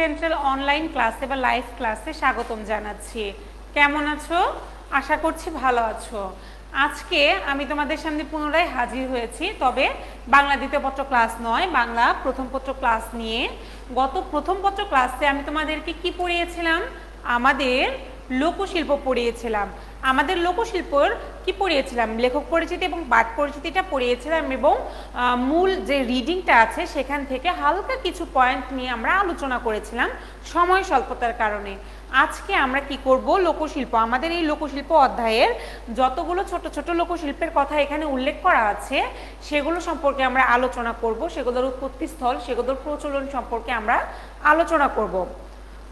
Central online ক্লাসে বা live ক্লাসে স্বাগতম জানাচ্ছি। কেমন আছো? আশা করছি ভালো আছো। আজকে আমি তোমাদের সামনে পুনরায় হাজির হয়েছি, তবে বাংলা দ্বিতীয় পত্র ক্লাস নয়, বাংলা প্রথম পত্র ক্লাস নিয়ে। গত প্রথম পত্র ক্লাসে আমি তোমাদেরকে কি পড়িয়েছিলাম? আমাদের লোকশিল্প পড়িয়েছিলাম। আমাদের লোকশিল্পর কি পড়িয়েছিলাম? লেখক পরিচিতি এবং পাঠ পরিচিতিটা পড়িয়েছিলাম, এবং মূল যে রিডিংটা আছে সেখান থেকে হালকা কিছু পয়েন্ট নিয়ে আমরা আলোচনা করেছিলাম সময় স্বল্পতার কারণে। আজকে আমরা কি করব? লোকশিল্প, আমাদের এই লোকশিল্প অধ্যায়ের যতগুলো ছোট ছোট লোকশিল্পের কথা এখানে উল্লেখ করা আছে সেগুলো সম্পর্কে আমরা আলোচনা করব, সেগুলোর উৎপত্তিস্থল, সেগুলোর প্রচলন সম্পর্কে আমরা আলোচনা করব।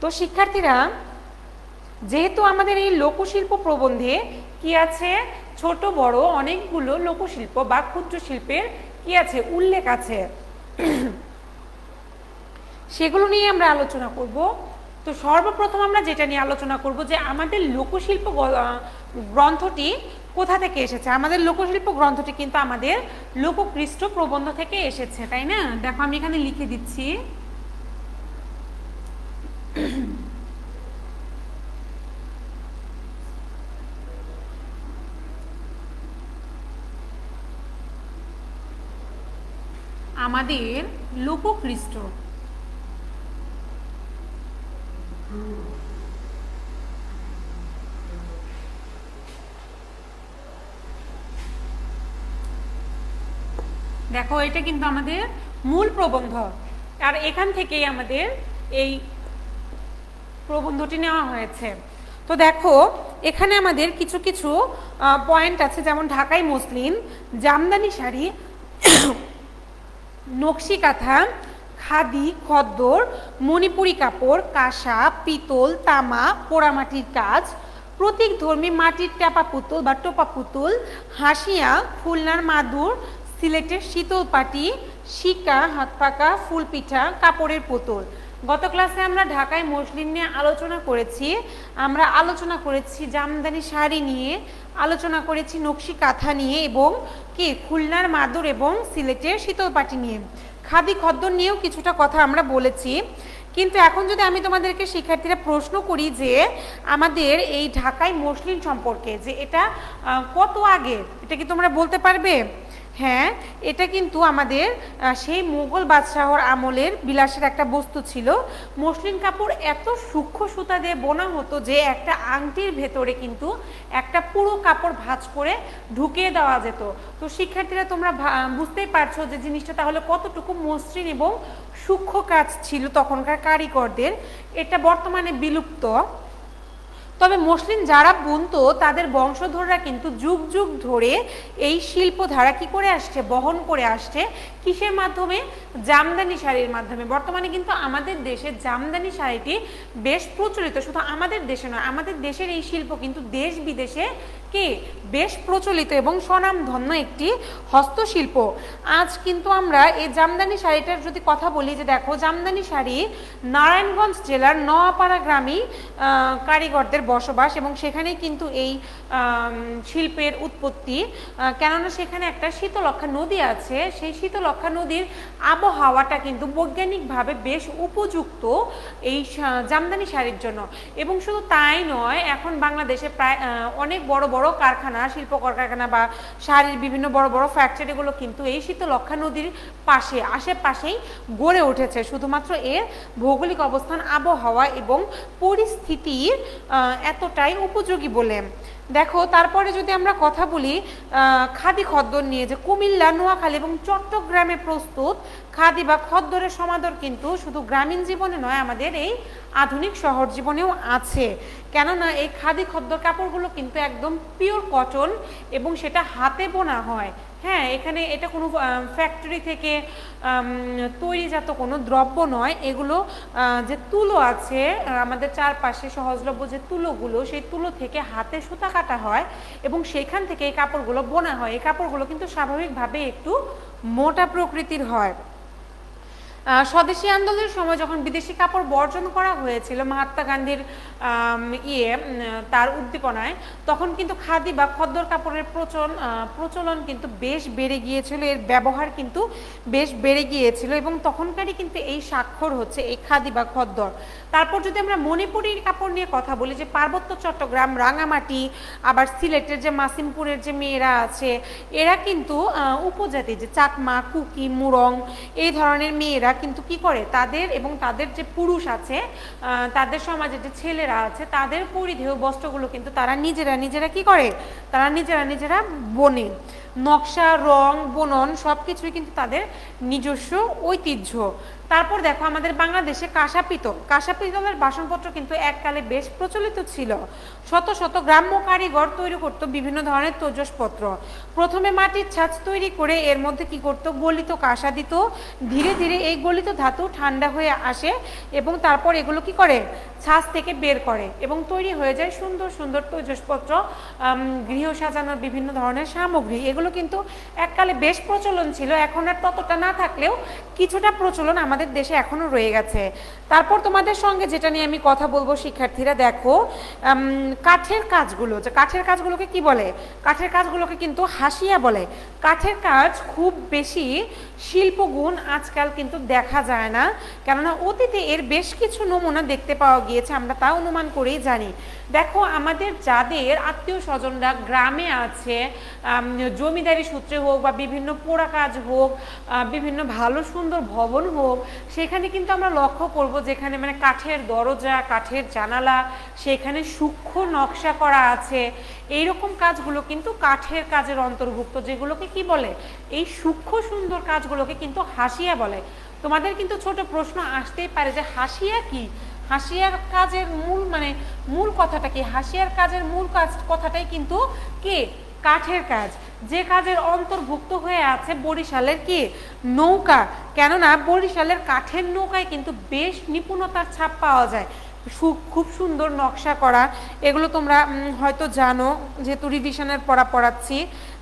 তো শিক্ষার্থীরা, যেহেতু আমাদের এই লোকশিল্প প্রবন্ধে কি আছে, ছোট বড় অনেকগুলো লোকশিল্প বা ক্ষুদ্র শিল্পের কি আছে, উল্লেখ আছে, সেগুলো নিয়ে আমরা আলোচনা করব। তো সর্বপ্রথম আমরা যেটা নিয়ে আলোচনা করব যে আমাদের লোকশিল্প গ্রন্থটি কোথা থেকে এসেছে। আমাদের লোকশিল্প গ্রন্থটি কিন্তু আমাদের লোককৃষ্ট প্রবন্ধ থেকে এসেছে, তাই না? দেখো আমি এখানে লিখে দিচ্ছি। আমাদের লোককৃষ্ট দেখো, এটা কিন্তু আমাদের মূল প্রবন্ধ, আর এখান থেকেই আমাদের এই প্রবন্ধটি নেওয়া হয়েছে। তো দেখো এখানে আমাদের কিছু কিছু পয়েন্ট আছে, যেমন ঢাকাই মসলিন, জামদানি শাড়ি, নকশি কাঁথা, খাদি, খদ্দর, মণিপুরি কাপড়, কাঁসা, পিতল, তামা, পোড়ামাটির কাজ, প্রতীকধর্মী মাটির টেপা পুতুল বা টোপা পুতুল, হাসিয়া, খুলনার মাদুর, সিলেটের শীতলপাটি, শিকা, হাত পাকা, ফুলপিঠা, কাপড়ের পুতুল। গত ক্লাসে আমরা ঢাকায় মসলিন নিয়ে আলোচনা করেছি, আমরা আলোচনা করেছি জামদানি শাড়ি নিয়ে, আলোচনা করেছি নকশি কাঁথা নিয়ে, এবং কি খুলনার মাদুর এবং সিলেটের শীতলপাটি নিয়ে। খাদি খদ্দর নিয়েও কিছুটা কথা আমরা বলেছি। কিন্তু এখন যদি আমি তোমাদেরকে শিক্ষার্থীরা প্রশ্ন করি যে আমাদের এই ঢাকাই মসলিন সম্পর্কে, যে এটা কত আগে, এটা কি তোমরা বলতে পারবে? হ্যাঁ, এটা কিন্তু আমাদের সেই মুঘল বাদশাহর আমলের বিলাসের একটা বস্তু ছিল। মসলিন কাপড় এত সূক্ষ্ম সুতা দিয়ে বোনা হতো যে একটা আংটির ভেতরে কিন্তু একটা পুরো কাপড় ভাঁজ করে ঢুকিয়ে দেওয়া যেত। তো শিক্ষার্থীরা তোমরা বুঝতেই পারছো যে জিনিসটা তাহলে কতটুকু মসৃণ এবং সূক্ষ্ম কাজ ছিল তখনকার কারিগরদের। এটা বর্তমানে বিলুপ্ত। তবে মসলিন যারা বুনতো তাদের বংশধররা কিন্তু যুগ যুগ ধরে এই শিল্পধারা কি করে আসছে, বহন করে আসছে। কিসের মাধ্যমে? জামদানি শাড়ির মাধ্যমে। বর্তমানে কিন্তু আমাদের দেশে জামদানি শাড়িটি বেশ প্রচলিত। শুধু আমাদের দেশে নয়, আমাদের দেশের এই শিল্প কিন্তু দেশ বিদেশে কি বেশ প্রচলিত এবং স্বনামধন্য একটি হস্তশিল্প। আজ কিন্তু আমরা এই জামদানি শাড়িটার যদি কথা বলি, যে দেখো জামদানি শাড়ি নারায়ণগঞ্জ জেলার নোয়াপাড়া গ্রামে কারিগরদের বসবাস, এবং সেখানেই কিন্তু এই শিল্পের উৎপত্তি। কেননা সেখানে একটা শীতলক্ষ্যা নদী আছে, সেই শীতলক্ষ্যা নদীর আবহাওয়াটা কিন্তু বৈজ্ঞানিকভাবে বেশ উপযুক্ত এই জামদানি শাড়ির জন্য। এবং শুধু তাই নয়, এখন বাংলাদেশে প্রায় অনেক বড় বড় কারখানা, শিল্প কারখানা বা শাড়ির বিভিন্ন বড় বড় ফ্যাক্টরিগুলো কিন্তু এই শীতলক্ষ্যা নদীর পাশে আশেপাশেই গড়ে উঠেছে, শুধুমাত্র এর ভৌগোলিক অবস্থান, আবহাওয়া এবং পরিস্থিতির এতটাই উপযোগী বলে। দেখো তারপরে যদি আমরা কথা বলি খাদি খদ্দর নিয়ে, যে কুমিল্লা, নোয়াখালী এবং চট্টগ্রামে প্রস্তুত খাদি বা খদ্দরের সমাদর কিন্তু শুধু গ্রামীণ জীবনে নয়, আমাদের এই আধুনিক শহর জীবনেও আছে। কেননা এই খাদি খদ্দর কাপড়গুলো কিন্তু একদম পিওর কটন এবং সেটা হাতে বোনা হয়। হ্যাঁ, এখানে এটা কোনো ফ্যাক্টরি থেকে তৈরিজাত কোনো দ্রব্য নয়। এগুলো যে তুলো আছে আমাদের চারপাশে, সহজলভ্য যে তুলোগুলো, সেই তুলো থেকে হাতে সুতা কাটা হয় এবং সেখান থেকে এই কাপড়গুলো বোনা হয়। এই কাপড়গুলো কিন্তু স্বাভাবিকভাবে একটু মোটা প্রকৃতির হয়। স্বদেশী আন্দোলনের সময় যখন বিদেশি কাপড় বর্জন করা হয়েছিল মহাত্মা গান্ধীর তার উদ্দীপনায়, তখন কিন্তু খাদি বা খদ্দর কাপড়ের প্রচলন কিন্তু বেশ বেড়ে গিয়েছিল, এর ব্যবহার কিন্তু বেশ বেড়ে গিয়েছিল এবং তখনকারই কিন্তু এই স্বাক্ষর হচ্ছে এই খাদি বা খদ্দর। তারপর যদি আমরা মণিপুরীর কাপড় নিয়ে কথা বলি, যে পার্বত্য চট্টগ্রাম, রাঙামাটি, আবার সিলেটের যে মাসিমপুরের যে মেয়েরা আছে, এরা কিন্তু উপজাতি যে চাকমা, কুকি, মুরং এই ধরনের মেয়েরা কিন্তু কি করে, তাদের এবং তাদের যে পুরুষ আছে, তাদের সমাজে যে ছেলেরা আছে, তাদের পরিধেয় বস্ত্রগুলো কিন্তু তারা নিজেরা কি করে, তারা নিজেরা বোনে। নকশা, রং, বুনন সব কিছুই কিন্তু তাদের নিজস্ব ঐতিহ্য। তারপর দেখো আমাদের বাংলাদেশে কাঁসা পিতলের বাসনপত্র কিন্তু এককালে বেশ প্রচলিত ছিল। শত শত গ্রাম্য কারিগর তৈরি করতো বিভিন্ন ধরনের তৈজসপত্র। প্রথমে মাটির ছাঁচ তৈরি করে এর মধ্যে কি করতো, গলিত কাঁসা দিত। ধীরে ধীরে এই গলিত ধাতু ঠান্ডা হয়ে আসে এবং তারপর এগুলো কি করে, ছাঁচ থেকে বের করে এবং তৈরি হয়ে যায় সুন্দর সুন্দর তৈজসপত্র, গৃহ সাজানোর বিভিন্ন ধরনের সামগ্রী। এগুলো কিন্তু এককালে বেশ প্রচলন ছিল, এখন আর ততটা না থাকলেও কিছুটা প্রচলন আমাদের দেশে এখনো রয়ে গেছে। তারপর তোমাদের সঙ্গে যেটা নিয়ে আমি কথা বলবো শিক্ষার্থীরা, দেখো কাঠের কাজগুলো, যে কাঠের কাজগুলোকে কি বলে, কাঠের কাজগুলোকে কিন্তু হাসিয়া বলে। কাঠের কাজ খুব বেশি শিল্পগুণ আজকাল কিন্তু দেখা যায় না, কেননা অতীতে এর বেশ কিছু নমুনা দেখতে পাওয়া গিয়েছে, আমরা তা অনুমান করেই জানি। দেখো আমাদের যাদের আত্মীয় স্বজনরা গ্রামে আছে, জমিদারি সূত্রে হোক বা বিভিন্ন পোড়া কাজ হোক, বিভিন্ন ভালো সুন্দর ভবন হোক, সেখানে কিন্তু আমরা লক্ষ্য করব যেখানে মানে কাঠের দরজা, কাঠের জানালা, সেখানে সূক্ষ্ম নকশা করা আছে। এইরকম কাজগুলো কিন্তু কাঠের কাজের অন্তর্ভুক্ত, যেগুলোকে কি বলে, এই সূক্ষ্ম সুন্দর কাজগুলোকে কিন্তু হাসিয়া বলে। তোমাদের কিন্তু ছোট প্রশ্ন আসতেই পারে যে হাসিয়া কি, হাসিয়ার কাজের মূল কথাটা কি? হাসিয়ার কাজের মূল কথাটাই কিন্তু কি, কাঠের কাজ, যে কাজের অন্তর্ভুক্ত হয়ে আছে বরিশালের কি, নৌকা। কেননা বরিশালের কাঠের নৌকায় কিন্তু বেশ নিপুণতার ছাপ পাওয়া যায়, খুব সুন্দর নকশা করা। এগুলো তোমরা হয়তো জানো, যেহেতু রিভিশনের পড়াচ্ছি।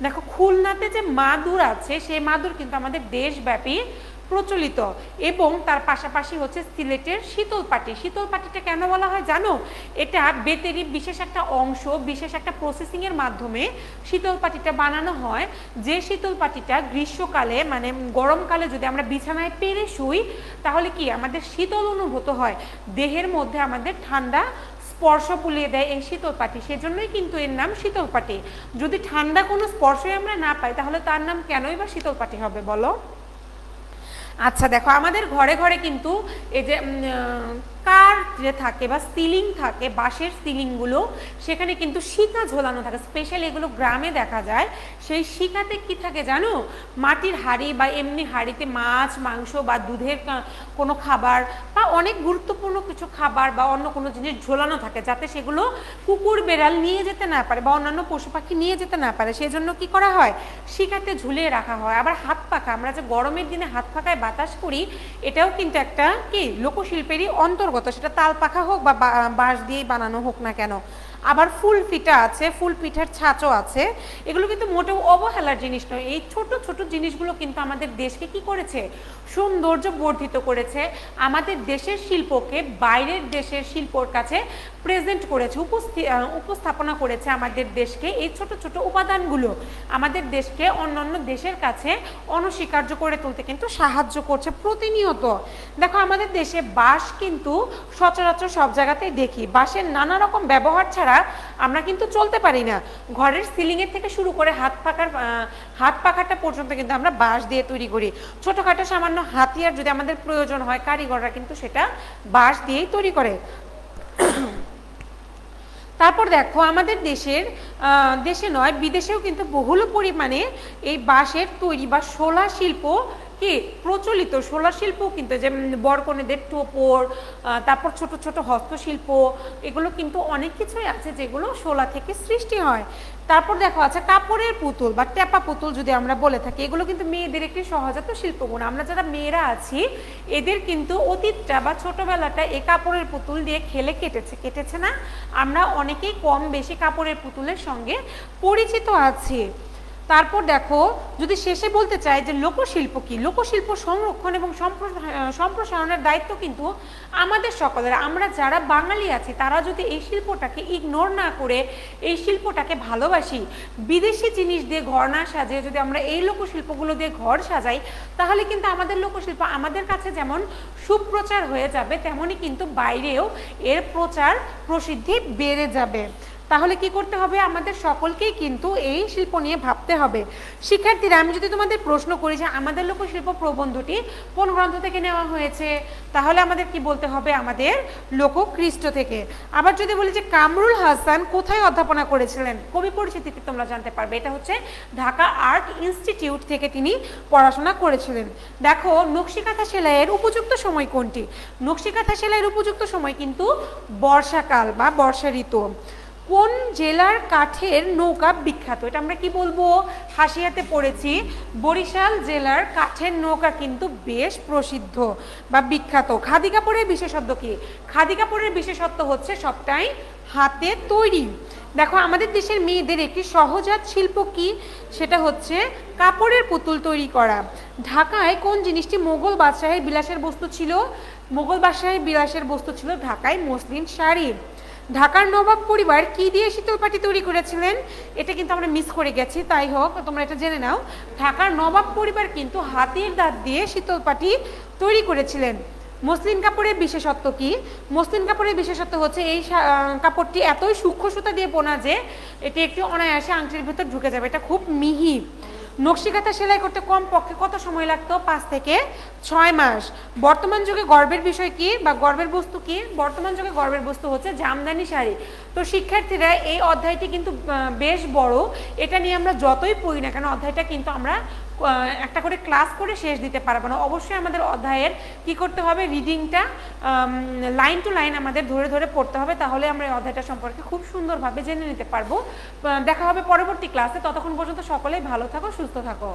দেখো খুলনাতে যে মাদুর আছে, সেই মাদুর কিন্তু আমাদের দেশব্যাপী প্রচলিত এবং তার পাশাপাশি হচ্ছে সিলেটের শীতলপাটি। শীতলপাটিটা কেন বলা হয় জানো? এটা বেতেরই বিশেষ একটা অংশ, বিশেষ একটা প্রসেসিংয়ের মাধ্যমে শীতলপাটিটা বানানো হয়, যে শীতলপাটিটা গ্রীষ্মকালে মানে গরমকালে যদি আমরা বিছানায় পেরে শুই, তাহলে কি আমাদের শীতল অনুভূত হয়, দেহের মধ্যে আমাদের ঠান্ডা স্পর্শ বুলিয়ে দেয় এই শীতলপাটি, সেজন্যই কিন্তু এর নাম শীতলপাটি। যদি ঠান্ডা কোনো স্পর্শই আমরা না পাই, তাহলে তার নাম কেনই বা শীতলপাটি হবে বলো? আচ্ছা দেখো আমাদের ঘরে ঘরে কিন্তু এই যে কার যে থাকে বা সিলিং থাকে, বাঁশের সিলিংগুলো, সেখানে কিন্তু শিকা ঝোলানো থাকে, স্পেশালি এগুলো গ্রামে দেখা যায়। সেই শিকাতে কি থাকে জানো? মাটির হাঁড়ি বা এমনি হাঁড়িতে মাছ, মাংস বা দুধের কোনো খাবার বা অনেক গুরুত্বপূর্ণ কিছু খাবার বা অন্য কোনো জিনিস ঝোলানো থাকে, যাতে সেগুলো কুকুর বেড়াল নিয়ে যেতে না পারে বা অন্যান্য পশু পাখি নিয়ে যেতে না পারে। সেই জন্য কি করা হয়? শিকাতে ঝুলিয়ে রাখা হয়। আবার হাত পাখা, আমরা যে গরমের দিনে হাত পাখায় বাতাস করি, এটাও কিন্তু একটা কি লোকশিল্পেরই অন্তর্গত, সেটা তাল পাখা হোক বা বাঁশ দিয়েই বানানো হোক না কেন। আবার ফুল পিঠা আছে, ফুল পিঠার ছাঁচও আছে। এগুলো কিন্তু মোটেও অবহেলার জিনিস নয়। এই ছোট ছোট জিনিসগুলো কিন্তু আমাদের দেশকে কি করেছে? সৌন্দর্য বর্ধিত করেছে, আমাদের দেশের শিল্পকে বাইরের দেশের শিল্পর কাছে প্রেজেন্ট করেছে, উপস্থাপনা করেছে আমাদের দেশকে। এই ছোট ছোট উপাদানগুলো আমাদের দেশকে অন্যান্য দেশের কাছে অনস্বীকার্য করে তুলতে কিন্তু সাহায্য করছে প্রতিনিয়ত। দেখো আমাদের দেশে বাঁশ কিন্তু সচরাচর সব জায়গাতেই দেখি, বাঁশের নানা রকম ব্যবহার ছাড়া আমরা কিন্তু চলতে পারি না। ঘরের সিলিংয়ের থেকে শুরু করে হাত পাখাটা পর্যন্ত কিন্তু আমরা বাঁশ দিয়ে তৈরি করি। ছোটখাটো সামান্য হাতিয়ার যদি আমাদের প্রয়োজন হয়, কারিগররা কিন্তু সেটা বাঁশ দিয়েই তৈরি করে। তারপর দেখো আমাদের দেশে নয় বিদেশেও কিন্তু বহুল পরিমাণে এই বাঁশের তৈরি বা শোলা শিল্প কি প্রচলিত। শোলা শিল্প কিন্তু যে বরকনেদের টোপর, তারপর ছোট ছোট হস্তশিল্প, এগুলো কিন্তু অনেক কিছুই আছে যেগুলো শোলা থেকে সৃষ্টি হয়। তারপর দেখো আছে কাপড়ের পুতুল বা টেপা পুতুল যদি আমরা বলে থাকি, এগুলো কিন্তু মেয়েদের একটি সহজাত শিল্পগুণ। আমরা যারা মেয়েরা আছি, এদের কিন্তু অতীতটা বা ছোটবেলাটা এই কাপড়ের পুতুল দিয়ে খেলে কেটেছে না? আমরা অনেকেই কম বেশি কাপড়ের পুতুলের সঙ্গে পরিচিত আছি। তারপর দেখো, যদি শেষে বলতে চাই যে লোকশিল্প কি, লোকশিল্প সংরক্ষণ এবং সম্প্রসারণের দায়িত্ব কিন্তু আমাদের সকলের। আমরা যারা বাঙালি আছি তারা যদি এই শিল্পটাকে ইগনোর না করে এই শিল্পটাকে ভালোবাসি, বিদেশি জিনিস দিয়ে ঘর না সাজিয়ে যদি আমরা এই লোকশিল্পগুলো দিয়ে ঘর সাজাই, তাহলে কিন্তু আমাদের লোকশিল্প আমাদের কাছে যেমন সুপ্রচার হয়ে যাবে, তেমনই কিন্তু বাইরেও এর প্রচার প্রসিদ্ধি বেড়ে যাবে। তাহলে কি করতে হবে, আমাদের সকলকেই কিন্তু এই শিল্প নিয়ে ভাবতে হবে। শিক্ষার্থীরা, আমি যদি তোমাদের প্রশ্ন করি যে আমাদের লোকশিল্প প্রবন্ধটি কোন গ্রন্থ থেকে নেওয়া হয়েছে, তাহলে আমাদের কি বলতে হবে, আমাদের লোককৃষ্ট থেকে। আবার যদি বলি যে কামরুল হাসান কোথায় অধ্যাপনা করেছিলেন, কবি পরিচিতিতে তোমরা জানতে পারবে, এটা হচ্ছে ঢাকা আর্ট ইনস্টিটিউট থেকে তিনি পড়াশোনা করেছিলেন। দেখো, নকশিকাঁথা সেলাইয়ের উপযুক্ত সময় কোনটি? নকশিকাঁথা সেলাইয়ের উপযুক্ত সময় কিন্তু বর্ষাকাল বা বর্ষা ঋতু। কোন জেলার কাঠের নৌকা বিখ্যাত? এটা আমরা কি বলবো, হাসিয়াতে পড়েছি, বরিশাল জেলার কাঠের নৌকা কিন্তু বেশ প্রসিদ্ধ বা বিখ্যাত। খাদি কাপড়ের বিশেষত্ব কি? খাদি কাপড়ের বিশেষত্ব হচ্ছে সবটাই হাতে তৈরি। দেখো, আমাদের দেশের মেয়েদের একটি সহজাত শিল্প কি? সেটা হচ্ছে কাপড়ের পুতুল তৈরি করা। ঢাকায় কোন জিনিসটি মোগল বাদশাহের বিলাসের বস্তু ছিল? মোগল বাদশাহের বিলাসের বস্তু ছিল ঢাকায় মসলিন শাড়ি। ঢাকার নবাব পরিবার কি দিয়ে শীতলপাটি তৈরি করেছিলেন? এটা কিন্তু আমরা মিস করে গেছি, তাই হোক তোমরা এটা জেনে নাও। ঢাকার নবাব পরিবার কিন্তু হাতির দাঁত দিয়ে শীতলপাটি তৈরি করেছিলেন। মসলিন কাপড়ের বিশেষত্ব কি? মসলিন কাপড়ের বিশেষত্ব হচ্ছে এই কাপড়টি এতই সূক্ষ্ম সুতা দিয়ে বোনা যে এটি একটি অনায়াসে আংটির ভিতর ঢুকে যাবে, এটা খুব মিহি। নকশিকাঁথা সেলাই করতে কম পক্ষে কত সময় লাগতো? 5 থেকে 6 মাস। বর্তমান যুগে গর্বের বিষয় কি বা গর্বের বস্তু কি? বর্তমান যুগে গর্বের বস্তু হচ্ছে জামদানি শাড়ি। তো শিক্ষার্থীরা, এই অধ্যায়টি কিন্তু বেশ বড়, এটা নিয়ে আমরা যতই পড়ি না কেন অধ্যায়টা কিন্তু আমরা একটা করে ক্লাস করে শেষ দিতে পারবো না। অবশ্যই আমাদের অধ্যায়ের কি করতে হবে, রিডিংটা লাইন টু লাইন আমাদের ধরে ধরে পড়তে হবে, তাহলে আমরা এই অধ্যায়টা সম্পর্কে খুব সুন্দরভাবে জেনে নিতে পারবো। দেখা হবে পরবর্তী ক্লাসে, ততক্ষণ পর্যন্ত সকলেই ভালো থাকো, সুস্থ থাকো।